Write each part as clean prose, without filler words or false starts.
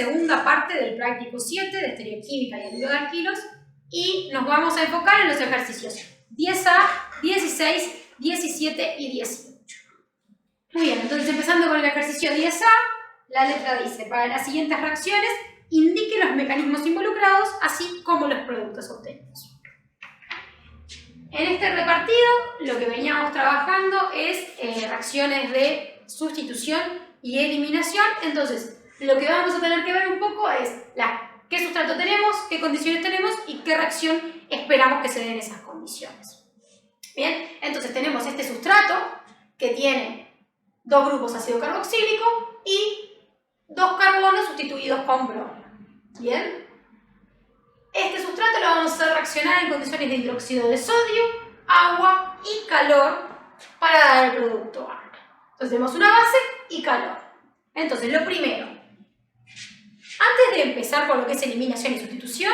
segunda parte del práctico 7 de estereoquímica y anhidro de alquilos y nos vamos a enfocar en los ejercicios 10A, 16, 17 y 18. Muy bien, entonces empezando con el ejercicio 10A, la letra dice, para las siguientes reacciones, indique los mecanismos involucrados, así como los productos obtenidos. En este repartido, lo que veníamos trabajando es reacciones de sustitución y eliminación. Entonces, lo que vamos a tener que ver un poco es qué sustrato tenemos, qué condiciones tenemos y qué reacción esperamos que se den esas condiciones. Bien, entonces tenemos este sustrato que tiene dos grupos ácido carboxílico y dos carbonos sustituidos con bromo. Bien. Este sustrato lo vamos a hacer reaccionar en condiciones de hidróxido de sodio, agua y calor para dar el producto A. Entonces tenemos una base y calor. Entonces lo primero, antes de empezar con lo que es eliminación y sustitución,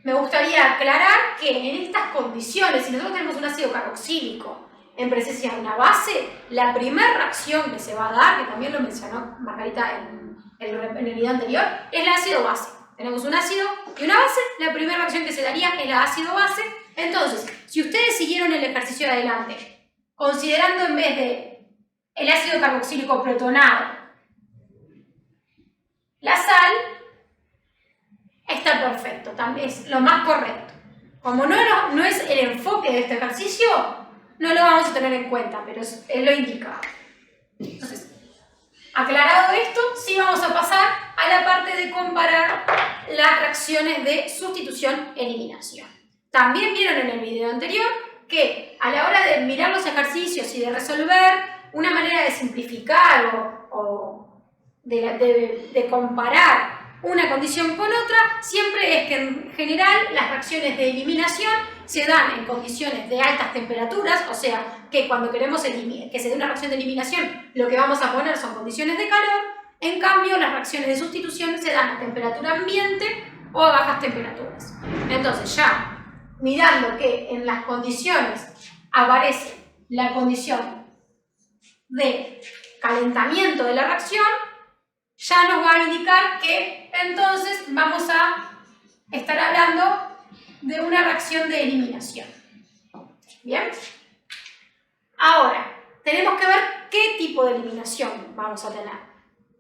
me gustaría aclarar que en estas condiciones, si nosotros tenemos un ácido carboxílico en presencia de una base, la primera reacción que se va a dar, que también lo mencionó Margarita en el video anterior, es el ácido base. Tenemos un ácido y una base, la primera reacción que se daría es la ácido-base. Entonces, si ustedes siguieron el ejercicio de adelante, considerando en vez de el ácido carboxílico protonado, la sal, está perfecto, también es lo más correcto. Como no es el enfoque de este ejercicio, no lo vamos a tener en cuenta, pero es lo indicado. Entonces, aclarado esto, sí vamos a pasar a la parte de comparar las reacciones de sustitución-eliminación. También vieron en el video anterior que a la hora de mirar los ejercicios y de resolver, una manera de simplificar o de comparar una condición con otra, siempre es que en general las reacciones de eliminación se dan en condiciones de altas temperaturas, o sea, que cuando queremos que se dé una reacción de eliminación, lo que vamos a poner son condiciones de calor. En cambio, las reacciones de sustitución se dan a temperatura ambiente o a bajas temperaturas. Entonces, ya mirando que en las condiciones aparece la condición de calentamiento de la reacción, ya nos va a indicar que entonces vamos a estar hablando de una reacción de eliminación. ¿Bien? Ahora, tenemos que ver qué tipo de eliminación vamos a tener.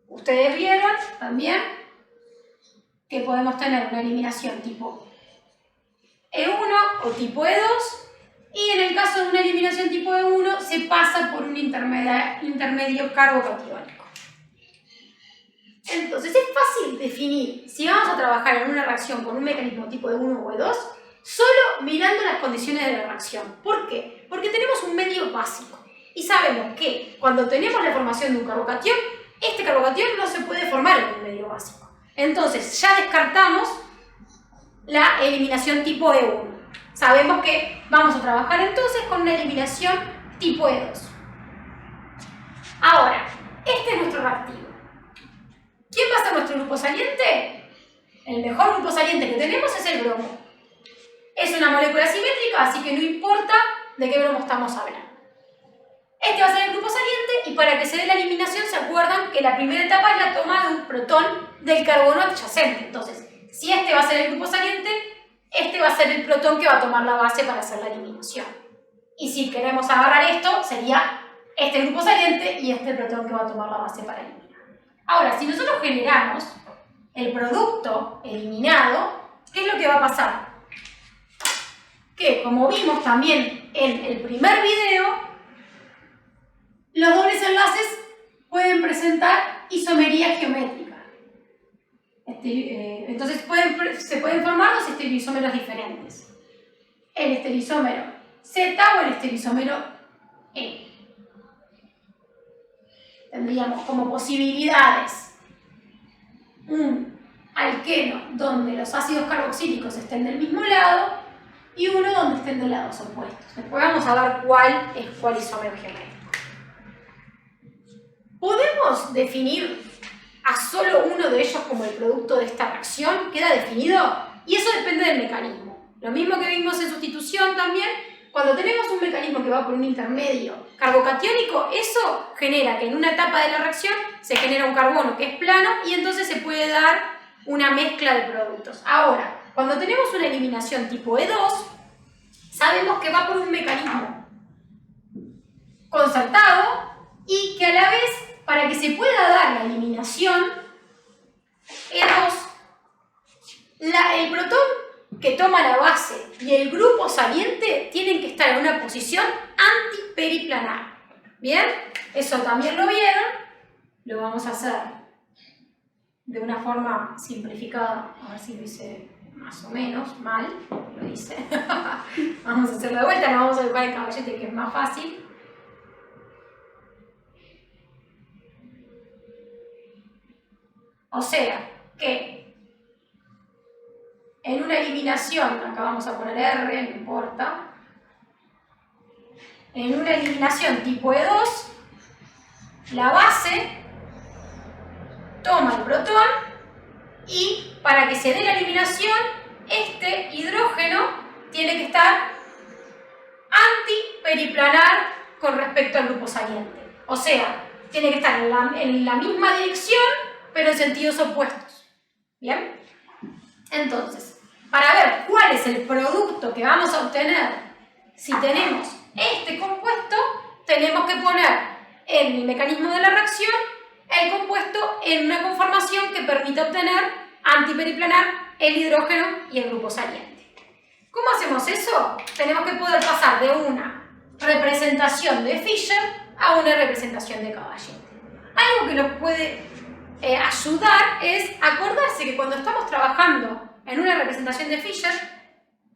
Ustedes vieron también que podemos tener una eliminación tipo E1 o tipo E2, y en el caso de una eliminación tipo E1 se pasa por un intermedio carbocatiónico. Entonces es fácil definir si vamos a trabajar en una reacción con un mecanismo tipo E1 o E2 solo mirando las condiciones de la reacción. ¿Por qué? Porque tenemos un medio básico y sabemos que cuando tenemos la formación de un carbocatión, este carbocatión no se puede formar en un medio básico. Entonces ya descartamos la eliminación tipo E1. Sabemos que vamos a trabajar entonces con una eliminación tipo E2. Ahora, este es nuestro reactivo. ¿Quién va a ser nuestro grupo saliente? El mejor grupo saliente que tenemos es el bromo. Es una molécula simétrica, así que no importa de qué bromo estamos hablando. Este va a ser el grupo saliente y para que se dé la eliminación se acuerdan que la primera etapa es la toma de un protón del carbono adyacente. Entonces, si este va a ser el grupo saliente, este va a ser el protón que va a tomar la base para hacer la eliminación. Y si queremos agarrar esto, sería este grupo saliente y este protón que va a tomar la base para eliminar. Ahora, si nosotros generamos el producto eliminado, ¿qué es lo que va a pasar? Que, como vimos también en el primer video, los dobles enlaces pueden presentar isomería geométrica. Entonces se pueden formar dos estereoisómeros diferentes. El estereoisómero Z o el estereoisómero E. Tendríamos como posibilidades un alqueno donde los ácidos carboxílicos estén del mismo lado y uno donde estén de lados opuestos. Después vamos a ver cuál es cuál isómero geométrico. ¿Podemos definir a solo uno de ellos como el producto de esta reacción? ¿Queda definido? Y eso depende del mecanismo. Lo mismo que vimos en sustitución también, cuando tenemos un mecanismo que va por un intermedio carbocatiónico, eso genera que en una etapa de la reacción se genera un carbono que es plano y entonces se puede dar una mezcla de productos. Ahora, cuando tenemos una eliminación tipo E2, sabemos que va por un mecanismo concertado y que a la vez, para que se pueda dar la eliminación E2, el protón que toma la base y el grupo saliente tienen que estar en una posición antiperiplanar. ¿Bien? Eso también lo vieron. Lo vamos a hacer de una forma simplificada. A ver si lo hice más o menos mal. Lo hice. Vamos a hacerlo de vuelta. Lo vamos a dibujar el caballete, que es más fácil. O sea, que en una eliminación, acá vamos a poner R, no importa, en una eliminación tipo E2, la base toma el protón y para que se dé la eliminación, este hidrógeno tiene que estar antiperiplanar con respecto al grupo saliente. O sea, tiene que estar en la misma dirección, pero en sentidos opuestos. ¿Bien? Entonces, para ver cuál es el producto que vamos a obtener si tenemos este compuesto, tenemos que poner en el mecanismo de la reacción el compuesto en una conformación que permita obtener antiperiplanar el hidrógeno y el grupo saliente. ¿Cómo hacemos eso? Tenemos que poder pasar de una representación de Fischer a una representación de Caballete. Algo que nos puede ayudar es acordarse que cuando estamos trabajando en una representación de Fischer,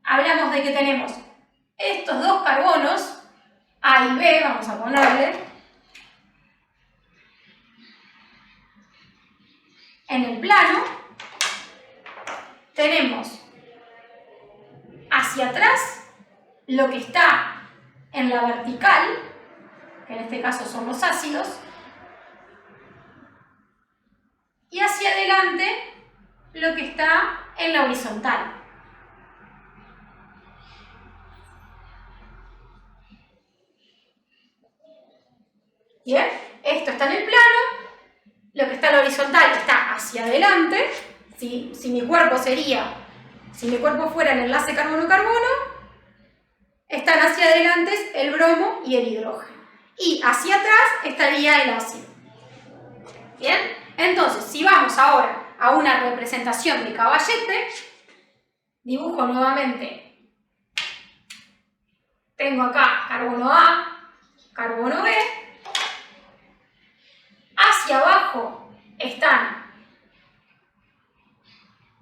hablamos de que tenemos estos dos carbonos, A y B, vamos a ponerle, en el plano, tenemos hacia atrás lo que está en la vertical, que en este caso son los ácidos, y hacia adelante lo que está en la horizontal. Bien, esto está en el plano, lo que está en la horizontal está hacia adelante. Si mi cuerpo fuera el enlace carbono-carbono, están hacia adelante el bromo y el hidrógeno. Y hacia atrás estaría el ácido. Bien, entonces si vamos ahora a una representación de Caballete, dibujo nuevamente. Tengo acá carbono A, carbono B. Hacia abajo están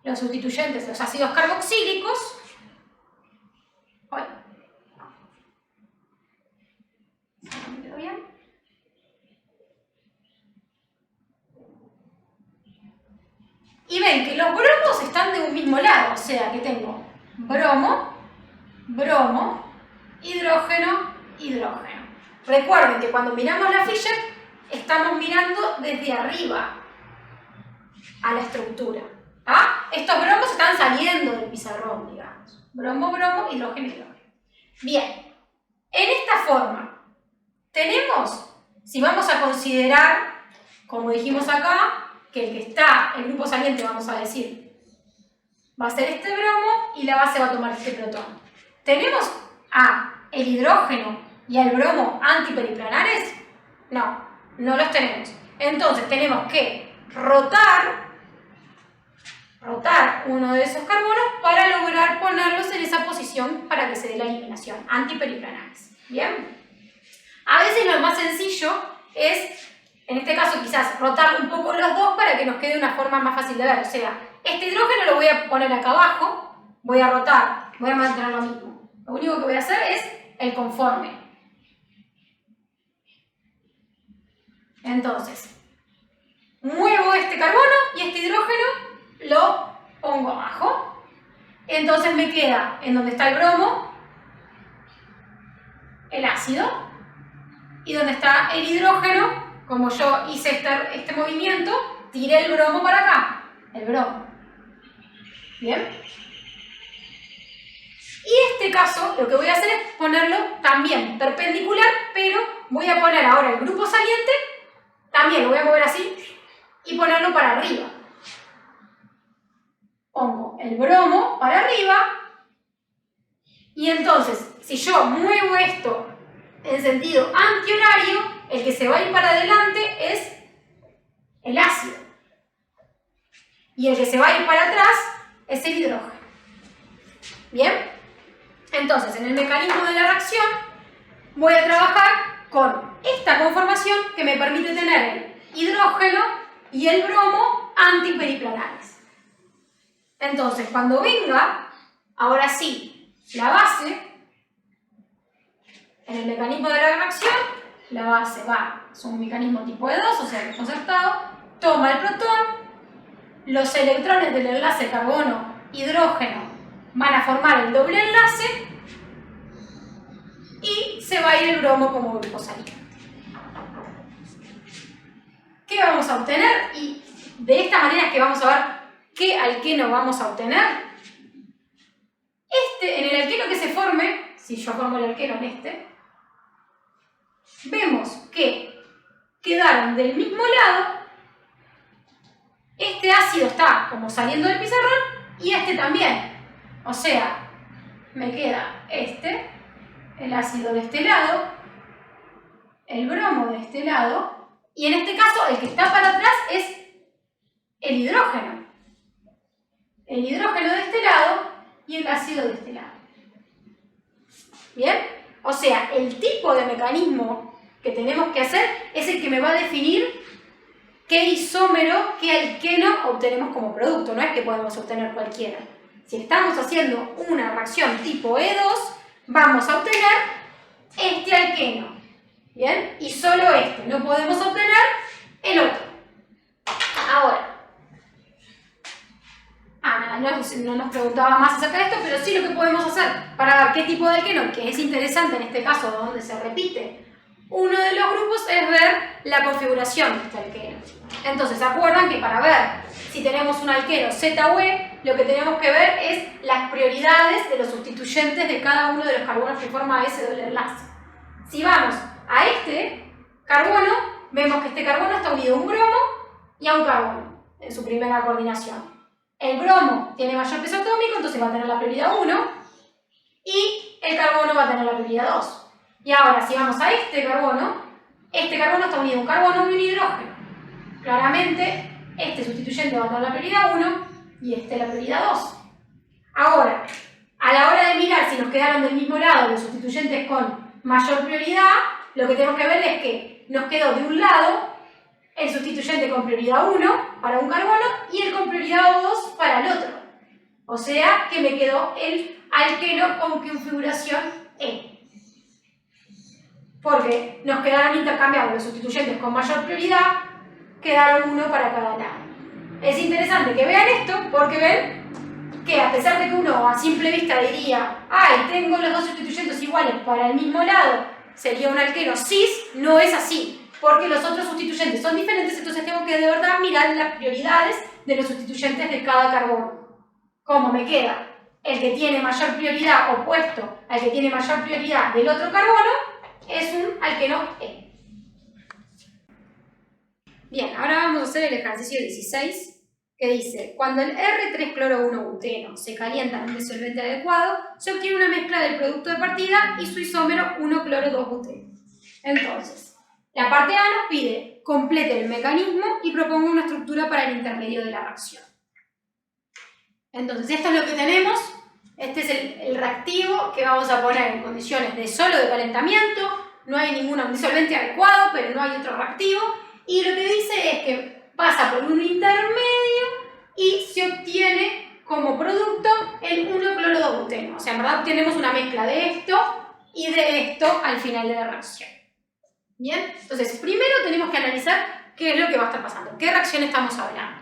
los sustituyentes, los ácidos carboxílicos. ¿Me quedó bien? Y ven que los bromos están de un mismo lado, o sea que tengo bromo, bromo, hidrógeno, hidrógeno. Recuerden que cuando miramos la Fischer, estamos mirando desde arriba a la estructura. Estos bromos están saliendo del pizarrón, digamos. Bromo, bromo, hidrógeno, hidrógeno. Bien, en esta forma tenemos, si vamos a considerar, como dijimos acá, que el que está, el grupo saliente, vamos a decir, va a ser este bromo y la base va a tomar este protón. ¿Tenemos el hidrógeno y al bromo antiperiplanares? No, no los tenemos. Entonces tenemos que rotar uno de esos carbonos para lograr ponerlos en esa posición para que se dé la eliminación, antiperiplanares. ¿Bien? A veces lo más sencillo es, en este caso quizás, rotar un poco los dos para que nos quede una forma más fácil de ver. O sea, este hidrógeno lo voy a poner acá abajo, voy a rotar, voy a mantener lo mismo. Lo único que voy a hacer es el conforme. Entonces, muevo este carbono y este hidrógeno lo pongo abajo. Entonces me queda en donde está el bromo, el ácido, y donde está el hidrógeno, como yo hice este movimiento, tiré el bromo para acá, el bromo. ¿Bien? Y este caso, lo que voy a hacer es ponerlo también perpendicular, pero voy a poner ahora el grupo saliente, también lo voy a mover así, y ponerlo para arriba. Pongo el bromo para arriba, y entonces, si yo muevo esto en sentido antihorario, el que se va a ir para adelante es el ácido. Y el que se va a ir para atrás es el hidrógeno. ¿Bien? Entonces, en el mecanismo de la reacción, voy a trabajar con esta conformación que me permite tener el hidrógeno y el bromo antiperiplanares. Entonces, cuando venga, ahora sí, la base, en el mecanismo de la reacción, la base va, es un mecanismo tipo E2, o sea, que es concertado, toma el protón, los electrones del enlace carbono-hidrógeno van a formar el doble enlace y se va a ir el bromo como grupo saliente. ¿Qué vamos a obtener? Y de esta manera es que vamos a ver qué alqueno vamos a obtener. En el alqueno que se forme, si yo formo el alqueno en vemos que quedaron del mismo lado. Este ácido está como saliendo del pizarrón y este también. O sea, me queda el ácido de este lado, el bromo de este lado, y en este caso el que está para atrás es el hidrógeno. El hidrógeno de este lado y el ácido de este lado. ¿Bien? O sea, el tipo de mecanismo que tenemos que hacer es el que me va a definir qué isómero, qué alqueno obtenemos como producto. No es que podemos obtener cualquiera. Si estamos haciendo una reacción tipo E2, vamos a obtener este alqueno. ¿Bien? Y solo este. No podemos obtener el otro. Ahora. No nos preguntaba más acerca de esto, pero sí lo que podemos hacer para ver qué tipo de alqueno, que es interesante en este caso donde se repite uno de los grupos, es ver la configuración de este alqueno. Entonces, ¿se acuerdan que para ver si tenemos un alqueno Z o E, lo que tenemos que ver es las prioridades de los sustituyentes de cada uno de los carbonos que forma ese doble enlace? Si vamos a este carbono, vemos que este carbono está unido a un bromo y a un carbono en su primera coordinación. El bromo tiene mayor peso atómico, entonces va a tener la prioridad 1 y el carbono va a tener la prioridad 2. Y ahora, si vamos a este carbono está unido a un carbono y un hidrógeno. Claramente, este sustituyente va a tener la prioridad 1 y este la prioridad 2. Ahora, a la hora de mirar si nos quedaron del mismo lado los sustituyentes con mayor prioridad, lo que tenemos que ver es que nos quedó de un lado el sustituyente con prioridad 1 para un carbono y el con prioridad 2 para el otro. O sea que me quedó el alqueno con configuración E. Porque nos quedaron intercambiados los sustituyentes con mayor prioridad, quedaron uno para cada lado. Es interesante que vean esto porque ven que a pesar de que uno a simple vista diría ¡ay, tengo los dos sustituyentes iguales para el mismo lado! Sería un alqueno cis, no es así. Porque los otros sustituyentes son diferentes, entonces tengo que de verdad mirar las prioridades de los sustituyentes de cada carbono. ¿Cómo me queda? El que tiene mayor prioridad opuesto al que tiene mayor prioridad del otro carbono es un alqueno E. Bien, ahora vamos a hacer el ejercicio 16, que dice, cuando el R3-cloro-1-buteno se calienta en un disolvente adecuado, se obtiene una mezcla del producto de partida y su isómero 1-cloro-2-buteno. Entonces, la parte A nos pide complete el mecanismo y proponga una estructura para el intermedio de la reacción. Entonces, esto es lo que tenemos. Este es el reactivo que vamos a poner en condiciones de solo de calentamiento. No hay ningún disolvente adecuado, pero no hay otro reactivo. Y lo que dice es que pasa por un intermedio y se obtiene como producto el 1-cloro-2-buteno. O sea, en verdad obtenemos una mezcla de esto y de esto al final de la reacción. Bien, entonces primero tenemos que analizar qué es lo que va a estar pasando, qué reacción estamos hablando.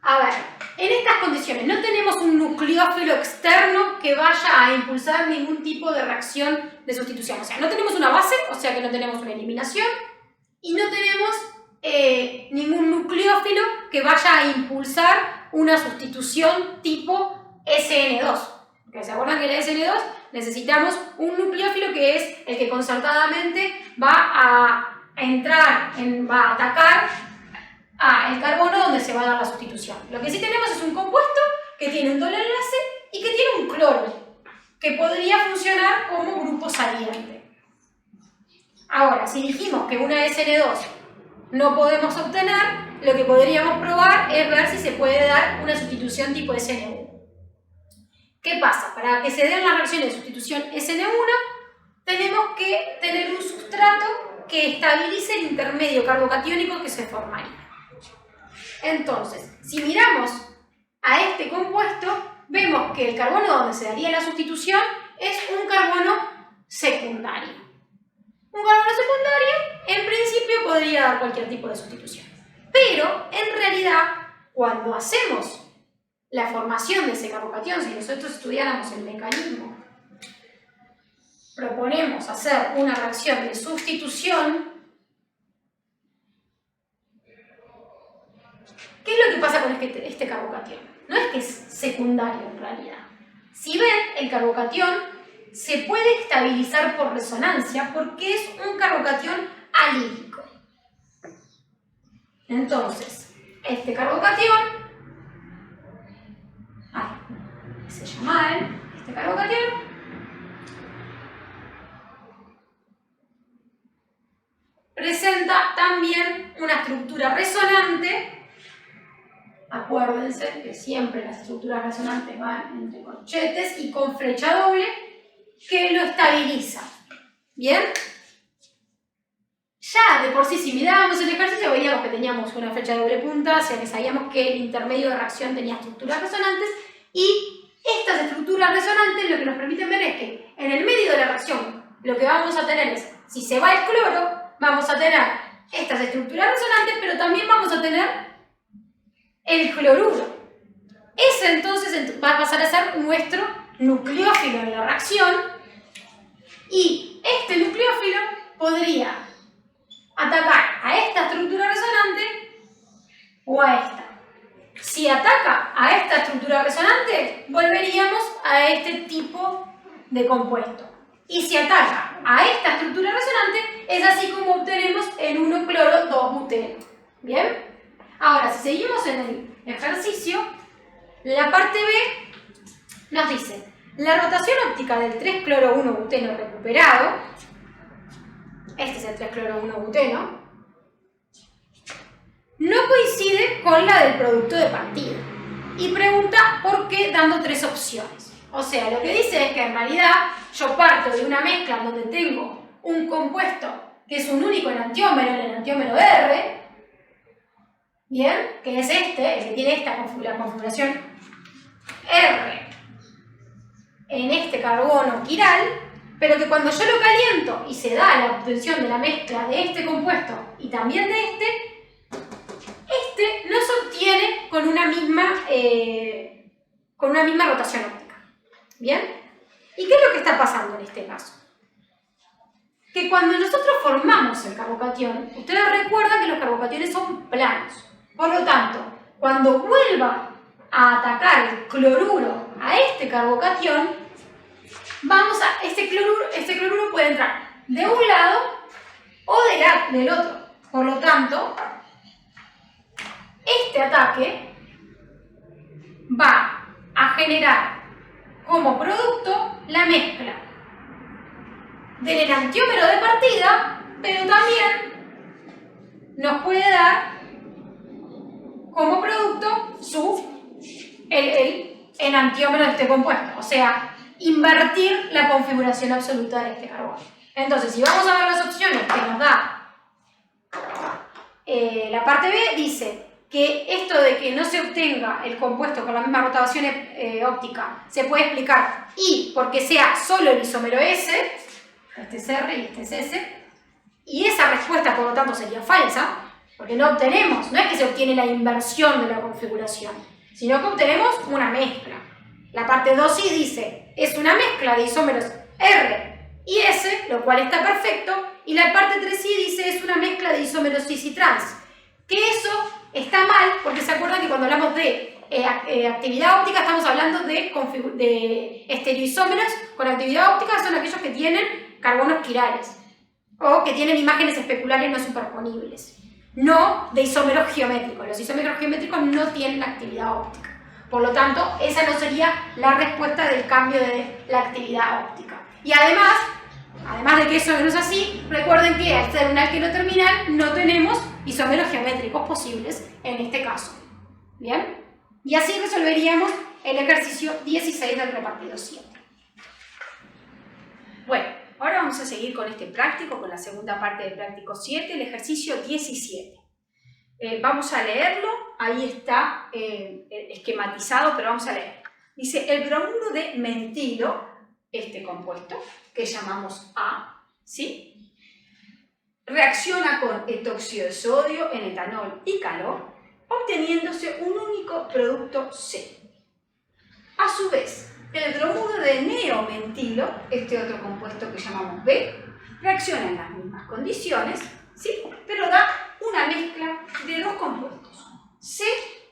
A ver, en estas condiciones no tenemos un nucleófilo externo que vaya a impulsar ningún tipo de reacción de sustitución. O sea, no tenemos una base, o sea que no tenemos una eliminación, y no tenemos ningún nucleófilo que vaya a impulsar una sustitución tipo SN2. Porque se acuerdan que en la SN2 necesitamos un nucleófilo que es el que concertadamente va a entrar, va a atacar el carbono donde se va a dar la sustitución. Lo que sí tenemos es un compuesto que tiene un doble enlace y que tiene un cloro, que podría funcionar como grupo saliente. Ahora, si dijimos que una SN2 no podemos obtener, lo que podríamos probar es ver si se puede dar una sustitución tipo SN1. ¿Qué pasa? Para que se den las reacciones de sustitución SN1, tenemos que tener un sustrato que estabilice el intermedio carbocatiónico que se formaría. Entonces, si miramos a este compuesto, vemos que el carbono donde se daría la sustitución es un carbono secundario. Un carbono secundario, en principio, podría dar cualquier tipo de sustitución. Pero, en realidad, cuando hacemos la formación de ese carbocatión, si nosotros estudiáramos el mecanismo, proponemos hacer una reacción de sustitución. ¿Qué es lo que pasa con este carbocatión? No es que es secundario en realidad. Si ven, el carbocatión se puede estabilizar por resonancia porque es un carbocatión alílico. Entonces, este carbocatión, se llama este carbocatión, presenta también una estructura resonante. Acuérdense que siempre las estructuras resonantes van entre corchetes y con flecha doble que lo estabiliza. ¿Bien? Ya de por sí, si mirábamos el ejercicio, veíamos que teníamos una flecha de doble punta, o sea que sabíamos que el intermedio de reacción tenía estructuras resonantes, y estas estructuras resonantes lo que nos permiten ver es que en el medio de la reacción lo que vamos a tener es, si se va el cloro, vamos a tener estas estructuras resonantes, pero también vamos a tener el cloruro. Ese entonces va a pasar a ser nuestro nucleófilo en la reacción, y este nucleófilo podría atacar a esta estructura resonante o a esta. Si ataca a esta estructura resonante, volveríamos a este tipo de compuesto. Y si ataca a esta estructura resonante, es así como obtenemos el 1-cloro-2-buteno. ¿Bien? Ahora, si seguimos en el ejercicio, la parte B nos dice: la rotación óptica del 3-cloro-1-buteno recuperado, este es el 3-cloro-1-buteno, no coincide con la del producto de partida. Y pregunta por qué, dando 3 opciones. O sea, lo que dice es que en realidad yo parto de una mezcla donde tengo un compuesto que es un único enantiómero, el enantiómero R, ¿bien? Que es este, el que tiene la configuración R en este carbono quiral, pero que cuando yo lo caliento y se da la obtención de la mezcla de este compuesto y también de este no se obtiene con una misma rotación óptica. ¿Bien? ¿Y qué es lo que está pasando en este caso? Que cuando nosotros formamos el carbocatión, ustedes recuerdan que los carbocationes son planos. Por lo tanto, cuando vuelva a atacar el cloruro a este carbocatión, este cloruro puede entrar de un lado o del otro. Por lo tanto, este ataque va a generar como producto la mezcla del enantiómero de partida, pero también nos puede dar como producto el enantiómero de este compuesto, o sea, invertir la configuración absoluta de este carbono. Entonces, si vamos a ver las opciones que nos da la parte B, dice que esto de que no se obtenga el compuesto con la misma rotación óptica se puede explicar y porque sea solo el isómero S, este es R y este es S, y esa respuesta por lo tanto sería falsa, porque no es que se obtiene la inversión de la configuración, sino que obtenemos una mezcla. La parte 2 sí dice, es una mezcla de isómeros R y S, lo cual está perfecto, y la parte 3 sí dice, es una mezcla de isómeros cis y trans, que eso está mal, porque se acuerdan que cuando hablamos de actividad óptica estamos hablando de estereoisómeros con actividad óptica, son aquellos que tienen carbonos quirales o que tienen imágenes especulares no superponibles, no de isómeros geométricos. Los isómeros geométricos no tienen actividad óptica. Por lo tanto, esa no sería la respuesta del cambio de la actividad óptica. Y además de que eso no es así, recuerden que al ser un álqueno terminal no tenemos isómeros geométricos posibles en este caso. ¿Bien? Y así resolveríamos el ejercicio 16 del repartido 7. Bueno, ahora vamos a seguir con este práctico, con la segunda parte del práctico 7, el ejercicio 17. Vamos a leerlo, ahí está esquematizado, pero vamos a leer. Dice, el bromuro de mentilo, este compuesto, que llamamos A, ¿sí? Reacciona con etóxido de sodio en etanol y calor, obteniéndose un único producto C. A su vez, el bromuro de neomentilo, este otro compuesto que llamamos B, reacciona en las mismas condiciones, ¿sí? Pero da una mezcla de dos compuestos, C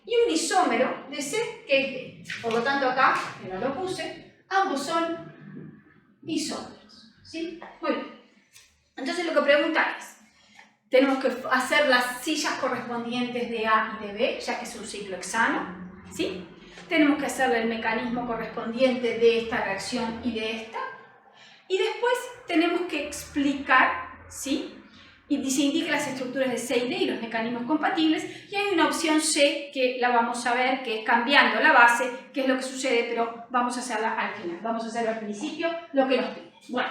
y un isómero de C que es D. Por lo tanto acá, que no lo puse, ambos son isómeros, ¿sí? Muy bien. Entonces lo que pregunta es, tenemos que hacer las sillas correspondientes de A y de B, ya que es un ciclo hexano, ¿sí? Tenemos que hacerle el mecanismo correspondiente de esta reacción y de esta. Y después tenemos que explicar, ¿sí? Y se indican las estructuras de C y D y los mecanismos compatibles. Y hay una opción C que la vamos a ver, que es cambiando la base, que es lo que sucede, pero vamos a hacerla al final. Vamos a hacer al principio lo que nos pide. Bueno,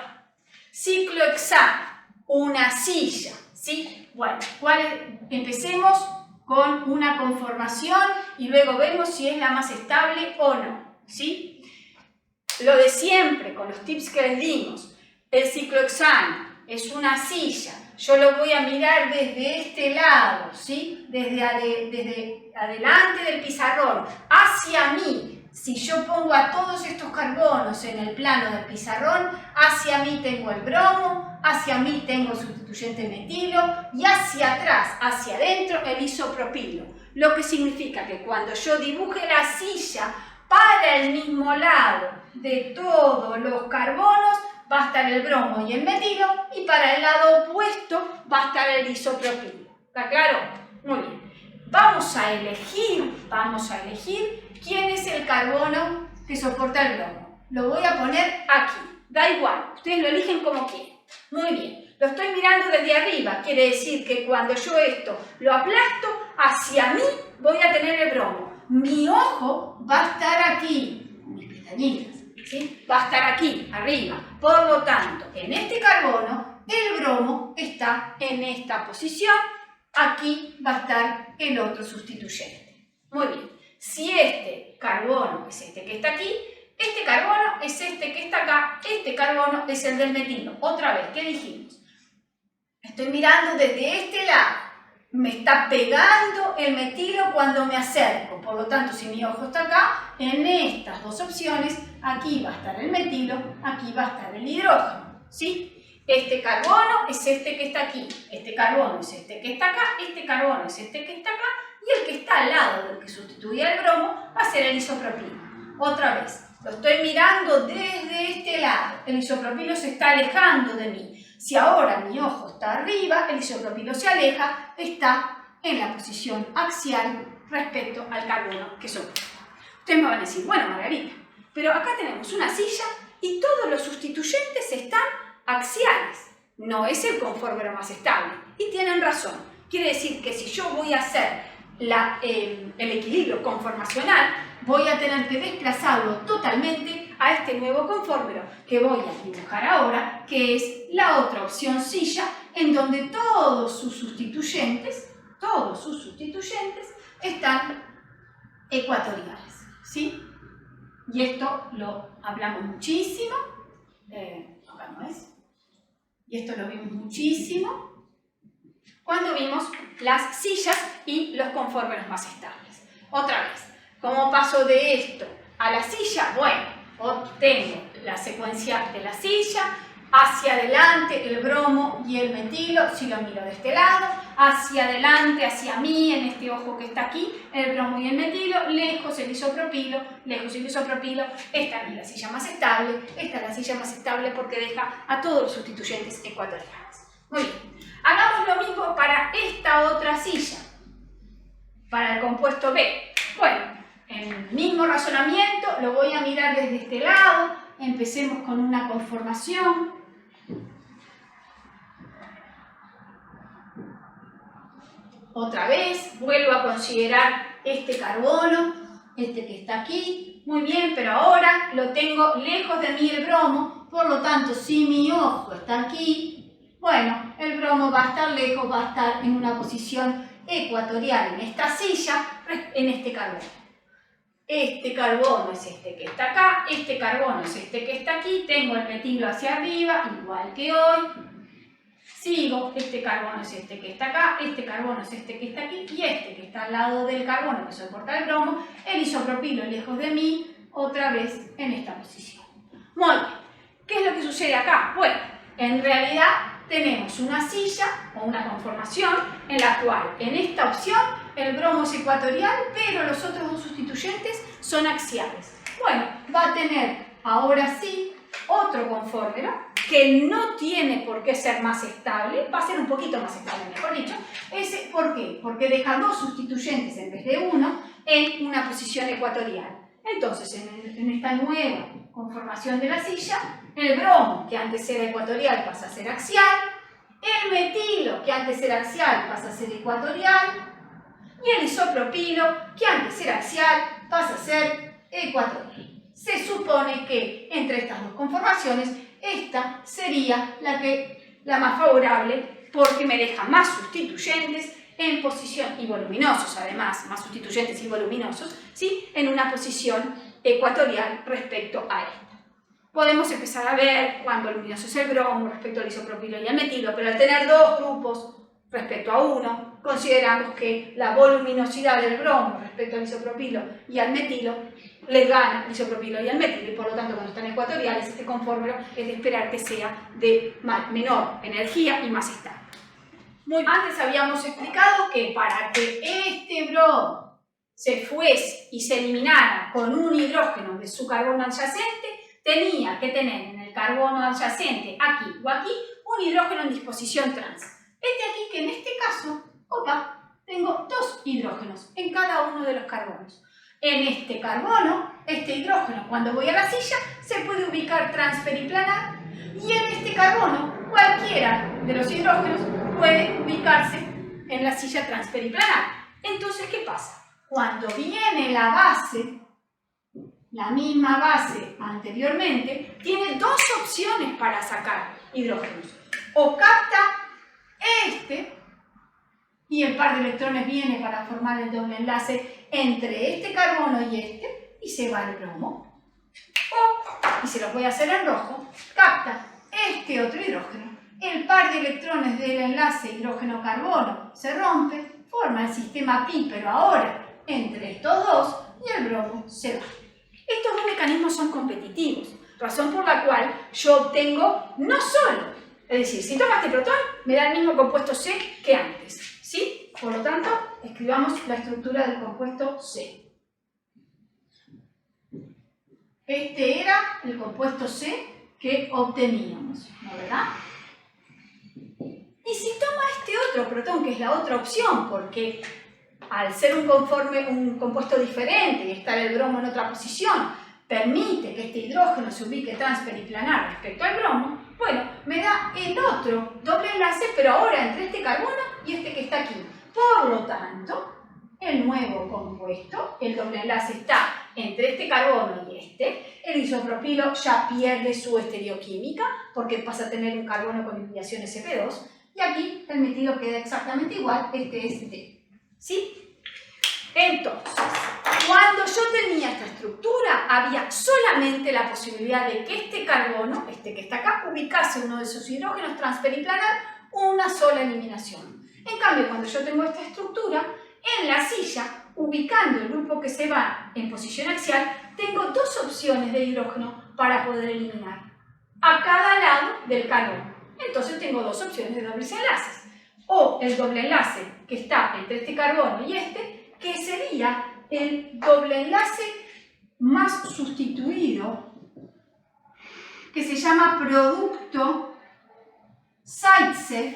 ciclo hexano, una silla, ¿sí? Bueno, empecemos con una conformación y luego vemos si es la más estable o no, ¿sí? Lo de siempre, con los tips que les dimos, el ciclo hexano es una silla, yo lo voy a mirar desde este lado, ¿sí? Desde adelante del pizarrón, hacia mí. Si yo pongo a todos estos carbonos en el plano del pizarrón, hacia mí tengo el bromo, hacia mí tengo el sustituyente metilo y hacia atrás, hacia adentro, el isopropilo. Lo que significa que cuando yo dibuje la silla para el mismo lado de todos los carbonos, va a estar el bromo y el metilo, y para el lado opuesto va a estar el isopropilo. ¿Está claro? Muy bien. Vamos a elegir quién es el carbono que soporta el bromo. Lo voy a poner aquí. Da igual, ustedes lo eligen como quieran. Muy bien. Lo estoy mirando desde arriba. Quiere decir que cuando yo esto lo aplasto, hacia mí voy a tener el bromo. Mi ojo va a estar aquí. Mis pestañitas. ¿Sí? Va a estar aquí, arriba. Por lo tanto, en este carbono, el bromo está en esta posición. Aquí va a estar el otro sustituyente. Muy bien. Si este carbono es este que está aquí, este carbono es este que está acá, este carbono es el del metilo. Otra vez, ¿qué dijimos? Estoy mirando desde este lado. Me está pegando el metilo cuando me acerco. Por lo tanto, si mi ojo está acá, en estas dos opciones, aquí va a estar el metilo, aquí va a estar el hidrógeno. ¿Sí? Este carbono es este que está aquí, este carbono es este que está acá, este carbono es este que está acá, y el que está al lado del que sustituye el bromo va a ser el isopropilo. Otra vez, lo estoy mirando desde este lado, el isopropilo se está alejando de mí. Si ahora mi ojo está arriba, el isopropilo se aleja, está en la posición axial respecto al carbono que soporta. Ustedes me van a decir, bueno Margarita, pero acá tenemos una silla y todos los sustituyentes están axiales. No es el conformero más estable. Y tienen razón. Quiere decir que si yo voy a hacer el equilibrio conformacional, voy a tener que desplazarlo totalmente a este nuevo conformero que voy a dibujar ahora, que es la otra opción silla, en donde todos sus sustituyentes están ecuatoriales, ¿sí? Y esto lo hablamos muchísimo, acá no es, y esto lo vimos muchísimo cuando vimos las sillas y los conformeros más estables. Otra vez, ¿cómo paso de esto a la silla? Bueno, obtengo la secuencia de la silla, Hacia adelante el bromo y el metilo, si lo miro de este lado, hacia adelante, hacia mí, en este ojo que está aquí, el bromo y el metilo, lejos el isopropilo, lejos el isopropilo. Esta es la silla más estable, esta es la silla más estable porque deja a todos los sustituyentes ecuatoriales. Muy bien, hagamos lo mismo para esta otra silla, para el compuesto B. Bueno, en el mismo razonamiento lo voy a mirar desde este lado. Empecemos con una conformación. Otra vez, vuelvo a considerar este carbono, este que está aquí. Muy bien, pero ahora lo tengo lejos de mí el bromo, por lo tanto, si mi ojo está aquí, bueno, el bromo va a estar lejos, va a estar en una posición ecuatorial en esta silla, en este carbono. Este carbono es este que está acá, este carbono es este que está aquí, tengo el metilo hacia arriba, igual que hoy. Sigo, este carbono es este que está acá, este carbono es este que está aquí y este que está al lado del carbono que soporta el bromo, el isopropilo lejos de mí, otra vez en esta posición. Muy bien, ¿qué es lo que sucede acá? Bueno, en realidad tenemos una silla o una conformación en la cual en esta opción el bromo es ecuatorial, pero los otros dos sustituyentes son axiales. Bueno, va a tener ahora sí otro conformero que no tiene por qué ser más estable, va a ser un poquito más estable, mejor dicho. ¿Por qué? Porque deja dos sustituyentes en vez de uno en una posición ecuatorial. Entonces, en esta nueva conformación de la silla, el bromo, que antes era ecuatorial, pasa a ser axial, el metilo, que antes era axial, pasa a ser ecuatorial, y el isopropilo, que antes era axial, pasa a ser ecuatorial. Se supone que entre estas dos conformaciones, esta sería la más favorable porque me deja más sustituyentes en posición, y voluminosos además, más sustituyentes y voluminosos, ¿sí? En una posición ecuatorial respecto a esta. Podemos empezar a ver cuán voluminoso es el bromo respecto al isopropilo y al metilo, pero al tener dos grupos respecto a uno, consideramos que la voluminosidad del bromo respecto al isopropilo y al metilo les gana al isopropilo y al metilo, y por lo tanto cuando están ecuatoriales este conformero es de esperar que sea de menor energía y más estable. Antes habíamos explicado que para que este bromo se fuese y se eliminara con un hidrógeno de su carbono adyacente, tenía que tener en el carbono adyacente, aquí o aquí, un hidrógeno en disposición trans. Aquí que en este caso, tengo dos hidrógenos en cada uno de los carbonos. En este carbono, este hidrógeno, cuando voy a la silla, se puede ubicar transperiplanar, y en este carbono, cualquiera de los hidrógenos puede ubicarse en la silla transperiplanar. Entonces, ¿qué pasa? Cuando viene la base, la misma base anteriormente, tiene dos opciones para sacar hidrógenos. O capta este, y el par de electrones viene para formar el doble enlace entre este carbono y este, y se va el bromo. O, y se lo voy a hacer en rojo, capta este otro hidrógeno, el par de electrones del enlace hidrógeno-carbono se rompe, forma el sistema pi, pero ahora entre estos dos, y el bromo se va. Estos dos mecanismos son competitivos, razón por la cual yo obtengo no solo, es decir, si toma este protón, me da el mismo compuesto C que antes, ¿sí? Por lo tanto, escribamos la estructura del compuesto C. Este era el compuesto C que obteníamos, ¿no verdad? Y si toma este otro protón, que es la otra opción, porque al ser un compuesto diferente y estar el bromo en otra posición, permite que este hidrógeno se ubique transperiplanar respecto al bromo, bueno, me da el otro doble enlace, pero ahora entre este carbono y este que está aquí. Por lo tanto, el nuevo compuesto, el doble enlace está entre este carbono y este, el isopropilo ya pierde su estereoquímica porque pasa a tener un carbono con implicación Sp2, y aquí el metilo queda exactamente igual, este es D. ¿Sí? Entonces, cuando yo tenía esta estructura, había solamente la posibilidad de que este carbono, este que está acá, ubicase uno de sus hidrógenos transperiplanar, una sola eliminación. En cambio, cuando yo tengo esta estructura, en la silla, ubicando el grupo que se va en posición axial, tengo dos opciones de hidrógeno para poder eliminar. a cada lado del carbono. Entonces tengo dos opciones de dobles enlaces. O el doble enlace que está entre este carbono y este, que sería el doble enlace más sustituido, que se llama producto Zaitsev,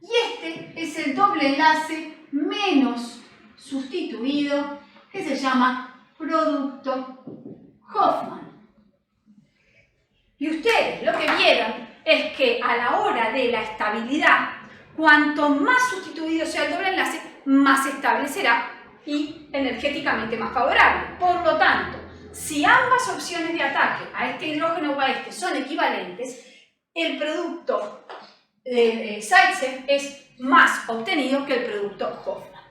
y este es el doble enlace menos sustituido, que se llama producto Hofmann. Y ustedes lo que vieron es que a la hora de la estabilidad, cuanto más sustituido sea el doble enlace, más estable será y energéticamente más favorable. Por lo tanto, si ambas opciones de ataque a este hidrógeno o a este son equivalentes, el producto Zaitsev es más obtenido que el producto Hofmann.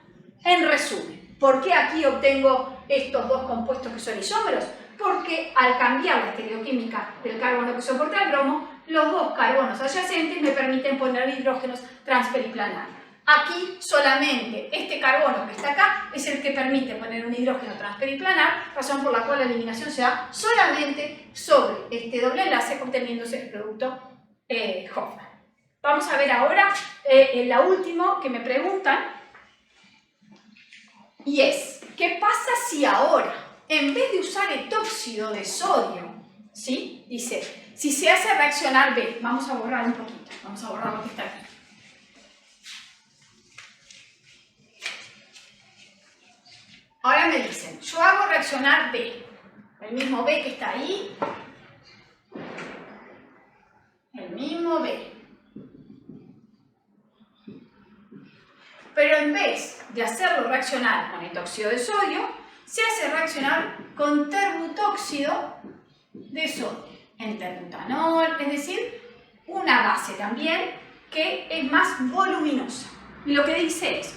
En resumen, ¿por qué aquí obtengo estos dos compuestos que son isómeros? Porque al cambiar la estereoquímica del carbono que soporta el bromo, los dos carbonos adyacentes me permiten poner hidrógenos transperiplanares. Aquí solamente este carbono que está acá es el que permite poner un hidrógeno transperiplanar, razón por la cual la eliminación se da solamente sobre este doble enlace, obteniéndose el producto Hofmann. Vamos a ver ahora la última que me preguntan, y es, ¿qué pasa si ahora, en vez de usar etóxido de sodio, ¿sí? Dice, si se hace reaccionar B, vamos a borrar un poquito, vamos a borrar lo que está aquí. Ahora me dicen, yo hago reaccionar B, el mismo B que está ahí, el mismo B. Pero en vez de hacerlo reaccionar con etóxido de sodio, se hace reaccionar con terbutóxido de sodio, en terbutanol, es decir, una base también que es más voluminosa. Y lo que dice es,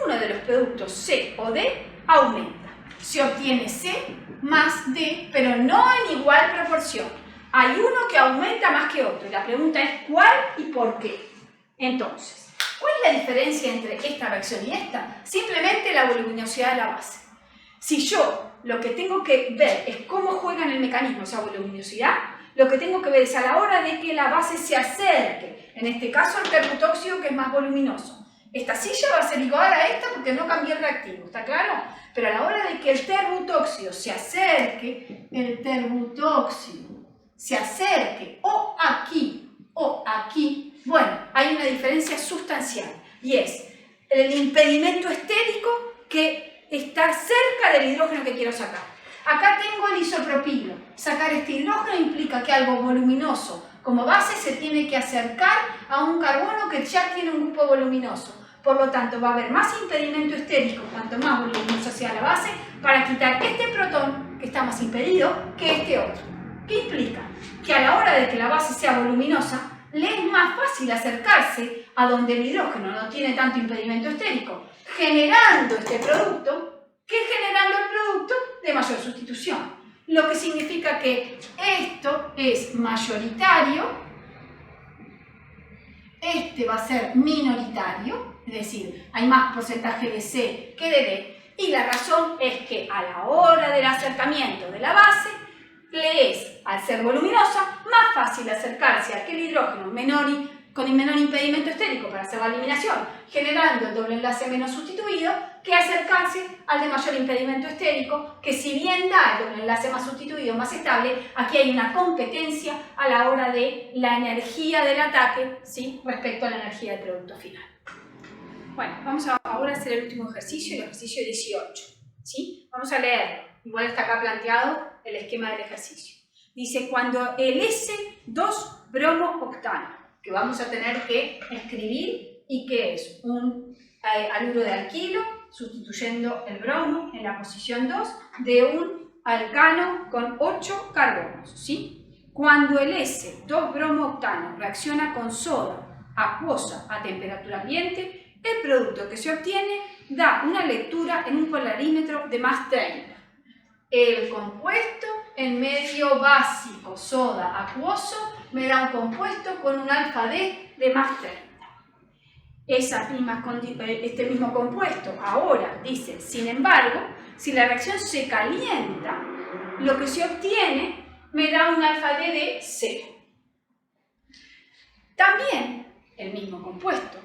uno de los productos C o D aumenta. Se obtiene C más D, pero no en igual proporción. Hay uno que aumenta más que otro. Y la pregunta es, ¿cuál y por qué? Entonces, ¿cuál es la diferencia entre esta reacción y esta? Simplemente la voluminosidad de la base. Si yo lo que tengo que ver es cómo juega en el mecanismo esa voluminosidad, lo que tengo que ver es a la hora de que la base se acerque, en este caso el terbutóxido, que es más voluminoso. Esta silla va a ser igual a esta porque no cambié el reactivo, ¿está claro? Pero a la hora de que el terbutóxido se acerque, o aquí, bueno, hay una diferencia sustancial, y es el impedimento estérico que está cerca del hidrógeno que quiero sacar. Acá tengo el isopropilo. Sacar este hidrógeno implica que algo voluminoso como base se tiene que acercar a un carbono que ya tiene un grupo voluminoso. Por lo tanto, va a haber más impedimento estérico cuanto más voluminosa sea la base para quitar este protón, que está más impedido, que este otro. ¿Qué implica? Que a la hora de que la base sea voluminosa, le es más fácil acercarse a donde el hidrógeno no tiene tanto impedimento estérico, generando este producto, que generando el producto de mayor sustitución. Lo que significa que esto es mayoritario, este va a ser minoritario, es decir, hay más porcentaje de C que de D, y la razón es que a la hora del acercamiento de la base, le es, al ser voluminosa, más fácil acercarse a aquel hidrógeno con el menor impedimento estérico para hacer la eliminación, generando el doble enlace menos sustituido, que acercarse al de mayor impedimento estérico, que si bien da el doble enlace más sustituido, más estable, aquí hay una competencia a la hora de la energía del ataque, ¿sí?, respecto a la energía del producto final. Bueno, vamos ahora a hacer el último ejercicio, el ejercicio 18. ¿Sí? Vamos a leerlo. Igual está acá planteado el esquema del ejercicio. Dice, cuando el S2-bromo-octano, que vamos a tener que escribir y que es un haluro de alquilo, sustituyendo el bromo en la posición 2 de un alcano con 8 carbonos. ¿Sí? Cuando el S2-bromo-octano reacciona con soda acuosa a temperatura ambiente, el producto que se obtiene da una lectura en un polarímetro de más 30. El compuesto en medio básico, soda acuoso, me da un compuesto con un alfa D de más 30. Este mismo compuesto ahora dice, sin embargo, si la reacción se calienta, lo que se obtiene me da un alfa D de 0. También el mismo compuesto,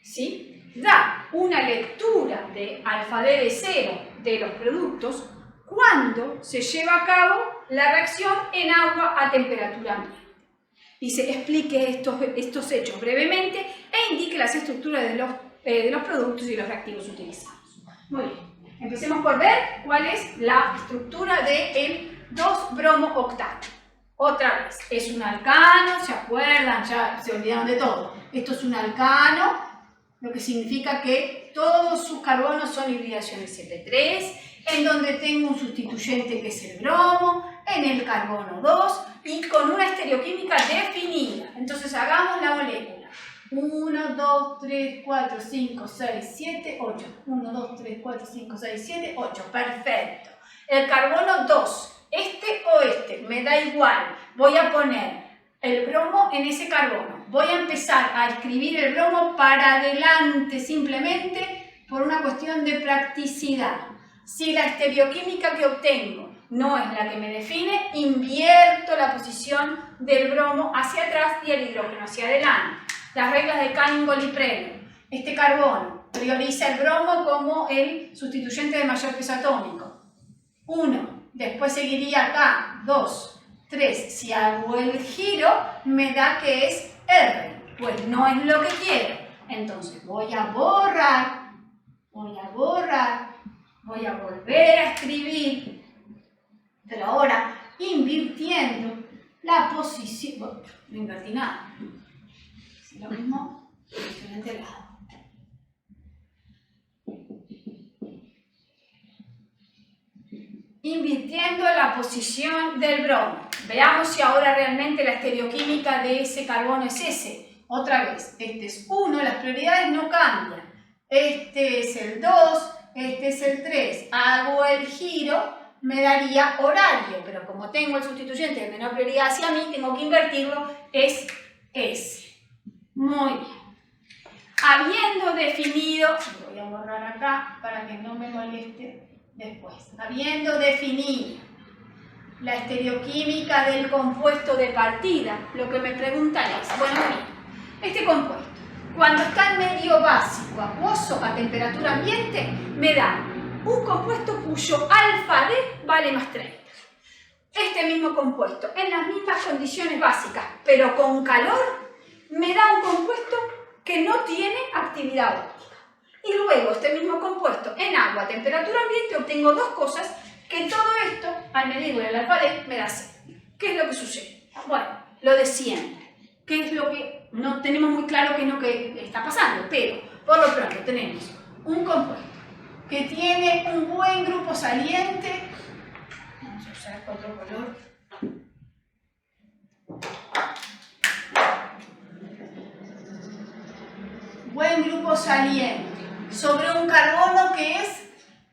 ¿sí?, da una lectura de alfa D de 0 de los productos cuando se lleva a cabo la reacción en agua a temperatura ambiente. Dice, explique estos hechos brevemente e indique las estructuras de los productos y los reactivos utilizados. Muy bien, empecemos por ver cuál es la estructura del 2-bromo-octato. Otra vez, es un alcano, ¿se acuerdan? Ya se olvidaron de todo. Esto es un alcano, lo que significa que todos sus carbonos son hibridaciones CP3, en donde tengo un sustituyente que es el bromo, en el carbono 2 y con una estereoquímica definida. Entonces hagamos la molécula. 1, 2, 3, 4, 5, 6, 7, 8. 1, 2, 3, 4, 5, 6, 7, 8. Perfecto. El carbono 2, este o este, me da igual. Voy a poner el bromo en ese carbono. Voy a empezar a escribir el bromo para adelante simplemente por una cuestión de practicidad. Si la estereoquímica que obtengo no es la que me define, invierto la posición del bromo hacia atrás y el hidrógeno hacia adelante. Las reglas de Canning-Goli premio. Este carbono prioriza el bromo como el sustituyente de mayor peso atómico. 1, después seguiría acá, 2, 3. Si hago el giro, me da que es R. Pues no es lo que quiero. Entonces voy a borrar, voy a volver a escribir, pero ahora invirtiendo la posición. Bueno, no invertí nada. Es lo mismo, diferente lado. Invirtiendo la posición del bromo. Veamos si ahora realmente la estereoquímica de ese carbono es ese. Otra vez, este es 1, las prioridades no cambian. Este es el 2, este es el 3. Hago el giro, me daría horario, pero como tengo el sustituyente de menor prioridad hacia mí, tengo que invertirlo, es ese. Muy bien. Habiendo definido, voy a borrar acá para que no me moleste después. Habiendo definido la estereoquímica del compuesto de partida, lo que me preguntan es, bueno, mira, este compuesto, cuando está en medio básico, acuoso, a temperatura ambiente, me da un compuesto cuyo alfa D vale más 30. Este mismo compuesto, en las mismas condiciones básicas, pero con calor, me da un compuesto que no tiene actividad óptica. Y luego, este mismo compuesto en agua a temperatura ambiente, obtengo dos cosas que todo esto, al medirle el alfa D, me da 0. ¿Qué es lo que sucede? Bueno, lo de siempre. ¿Qué es lo que no tenemos muy claro qué es lo que está pasando? Pero, por lo pronto, tenemos un compuesto que tiene un buen grupo saliente. Vamos a usar otro color. Buen grupo saliente sobre un carbono que es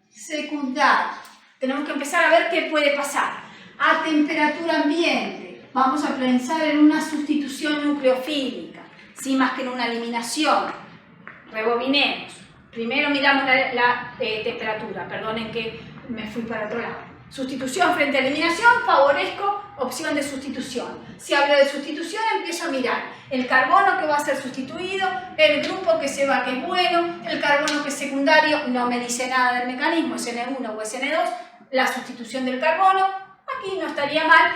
secundario. Tenemos que empezar a ver qué puede pasar. A temperatura ambiente, vamos a pensar en una sustitución nucleofílica, ¿sí? Más que en una eliminación. Rebobinemos. Primero miramos la temperatura, perdonen que me fui para otro lado. Sustitución frente a eliminación, favorezco opción de sustitución. Si hablo de sustitución, empiezo a mirar el carbono que va a ser sustituido, el grupo que se va, que es bueno, el carbono que es secundario, no me dice nada del mecanismo, es N1 o es N2, la sustitución del carbono, aquí no estaría mal,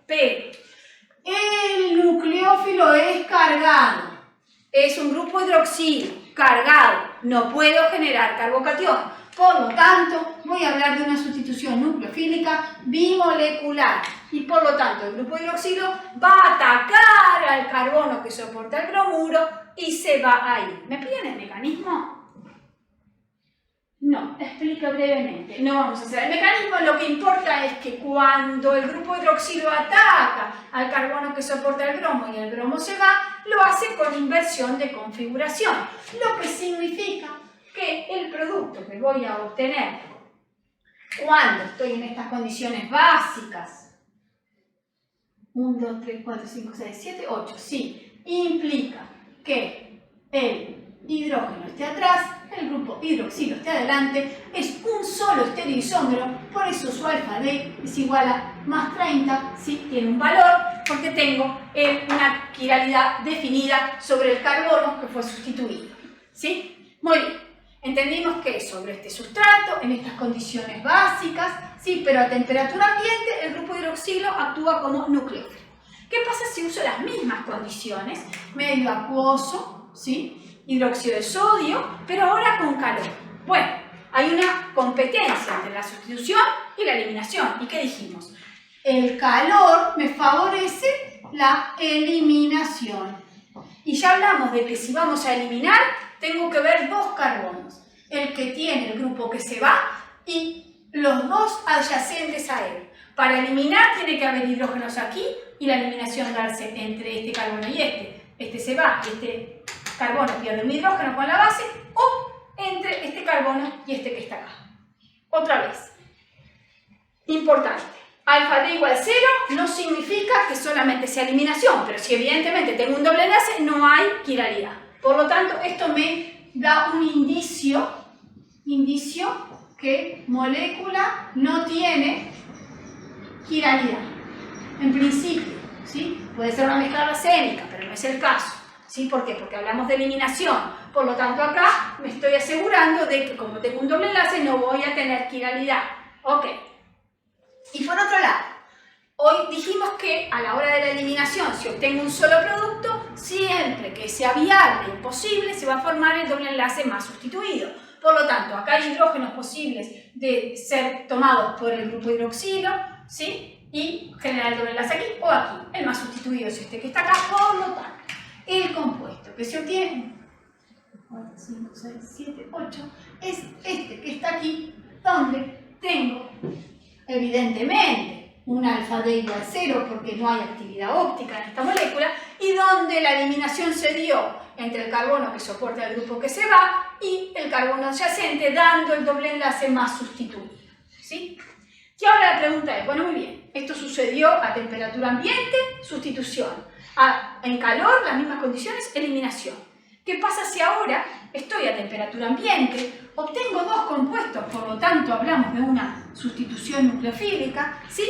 pero, el nucleófilo es cargado, es un grupo hidroxilo, cargado, no puedo generar carbocatión. Por lo tanto, voy a hablar de una sustitución nucleofílica bimolecular y por lo tanto el grupo hidroxilo va a atacar al carbono que soporta el bromuro y se va a ir. ¿Me piden el mecanismo? No, explico brevemente. No vamos a hacer el mecanismo, lo que importa es que cuando el grupo hidroxilo ataca al carbono que soporta el bromo y el bromo se va, lo hace con inversión de configuración, lo que significa que el producto que voy a obtener cuando estoy en estas condiciones básicas, 1, 2, 3, 4, 5, 6, 7, 8, sí, implica que el hidrógeno esté atrás, el grupo hidroxilo esté adelante, es un solo estereoisómero, por Por eso su alfa D es igual a más 30, ¿sí? Tiene un valor porque tengo una quiralidad definida sobre el carbono que fue sustituido, ¿sí? Muy bien, entendimos que sobre este sustrato, en estas condiciones básicas, ¿sí? Pero a temperatura ambiente, el grupo hidroxilo actúa como nucleófilo. ¿Qué pasa si uso las mismas condiciones? Medio acuoso, ¿sí? Hidróxido de sodio, pero ahora con calor. Bueno, hay una competencia entre la sustitución y la eliminación. ¿Y qué dijimos? El calor me favorece la eliminación. Y ya hablamos de que si vamos a eliminar, tengo que ver dos carbonos. El que tiene el grupo que se va y los dos adyacentes a él. Para eliminar tiene que haber hidrógenos aquí y la eliminación darse entre este carbono y este. Este se va y este carbono pierde un hidrógeno con la base, o entre este carbono y este que está acá. Otra vez. Importante. Alfa D igual 0 no significa que solamente sea eliminación, pero si evidentemente tengo un doble enlace, no hay quiralidad. Por lo tanto, esto me da un indicio que molécula no tiene quiralidad. En principio, ¿sí? Puede ser una mezcla racémica, pero no es el caso. ¿Sí? ¿Por qué? Porque hablamos de eliminación. Por lo tanto, acá me estoy asegurando de que como tengo un doble enlace, no voy a tener quiralidad. Ok. Y por otro lado, hoy dijimos que a la hora de la eliminación, si obtengo un solo producto, siempre que sea viable y posible, se va a formar el doble enlace más sustituido. Por lo tanto, acá hay hidrógenos posibles de ser tomados por el grupo hidroxilo, ¿sí? Y generar el doble enlace aquí o aquí. El más sustituido es este que está acá. Por lo tanto, el compuesto que se obtiene 4, 5, 6, 7, 8 es este que está aquí, donde tengo evidentemente un alfa D igual 0 porque no hay actividad óptica en esta molécula, y donde la eliminación se dio entre el carbono que soporta el grupo que se va y el carbono adyacente, dando el doble enlace más sustituido, ¿sí? Y ahora la pregunta es, bueno, muy bien, esto sucedió a temperatura ambiente, sustitución. En calor, las mismas condiciones, eliminación. ¿Qué pasa si ahora estoy a temperatura ambiente, obtengo dos compuestos, por lo tanto hablamos de una sustitución nucleofílica, ¿sí?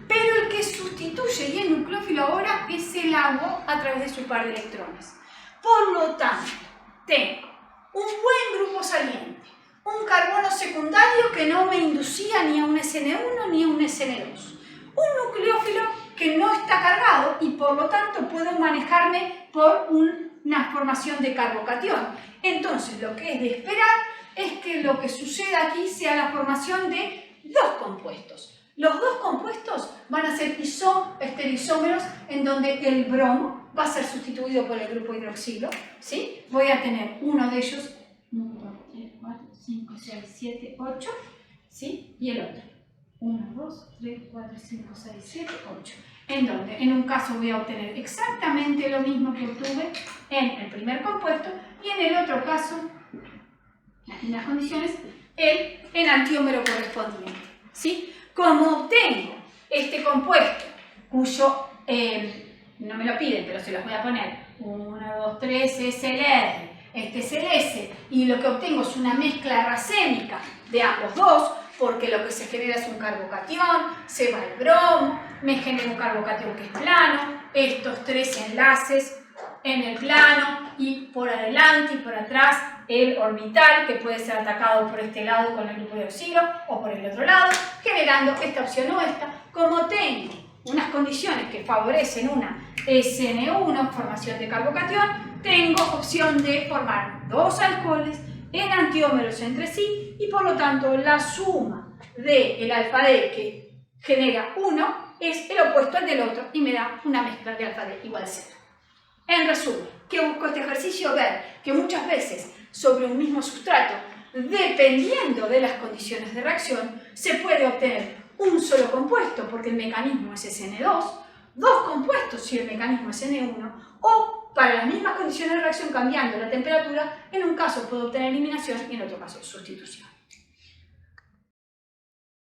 Pero el que sustituye y es nucleófilo ahora es el agua a través de su par de electrones. Por lo tanto, tengo un buen grupo saliente, un carbono secundario que no me inducía ni a un SN1 ni a un SN2, un nucleófilo que no está cargado y por lo tanto puedo manejarme por una formación de carbocatión. Entonces lo que es de esperar es que lo que suceda aquí sea la formación de dos compuestos. Los dos compuestos van a ser estereoisómeros en donde el bromo va a ser sustituido por el grupo hidroxilo, ¿sí? Voy a tener uno de ellos, 1, 2, 3, 4, 5, 6, 7, 8, ¿sí? Y el otro, 1, 2, 3, 4, 5, 6, 7, 8. En donde en un caso voy a obtener exactamente lo mismo que obtuve en el primer compuesto y en el otro caso, las mismas condiciones, el enantiómero correspondiente, ¿sí? Como obtengo este compuesto, cuyo, no me lo piden, pero se los voy a poner, 1, 2, 3 es el R, este es el S, y lo que obtengo es una mezcla racémica de ambos dos, porque lo que se genera es un carbocatión, se va el bromo, me genera un carbocatión que es plano, estos tres enlaces en el plano y por adelante y por atrás el orbital que puede ser atacado por este lado con el grupo de hidroxilo o por el otro lado, generando esta opción o esta. Como tengo unas condiciones que favorecen una SN1, formación de carbocatión, tengo opción de formar dos alcoholes enantiómeros entre sí y por lo tanto la suma del alfa D que genera 1 es el opuesto al del otro y me da una mezcla de alfa D igual 0. En resumen, ¿qué busco este ejercicio? Ver que muchas veces sobre un mismo sustrato, dependiendo de las condiciones de reacción, se puede obtener un solo compuesto porque el mecanismo es SN2, dos compuestos si el mecanismo es N1, o para las mismas condiciones de reacción cambiando la temperatura, en un caso puedo obtener eliminación y en otro caso sustitución.